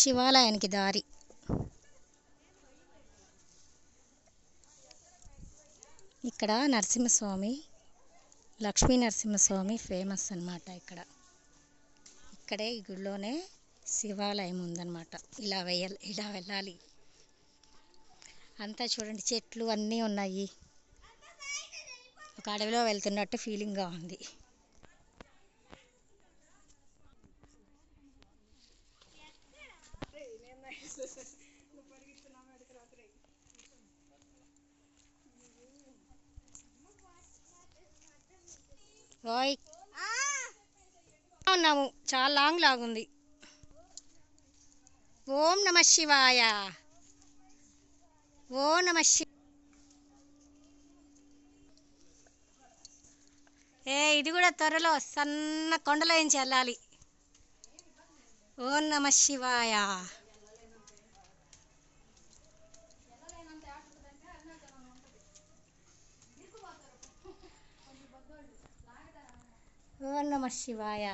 శివాలయానికి దారి. ఇక్కడ నరసింహస్వామి, లక్ష్మీ నరసింహస్వామి ఫేమస్ అన్నమాట. ఇక్కడే ఈ గుడిలోనే శివాలయం ఉందన్నమాట. ఇలా వెళ్ళాలి. అంతా చూడండి, చెట్లు అన్నీ ఉన్నాయి. ఒక అడవిలో వెళ్తున్నట్టు ఫీలింగ్గా ఉంది. ఓయ్ ఉన్నాము, చాలా లాంగ్ లాగుంది. ఓం నమ శివాయ. ఓం నమ శివ. ఇది కూడా త్వరలో సన్న కొండలో ఏం వెళ్ళాలి. ఓం నమ శివాయ. ఓం నమ శివాయ.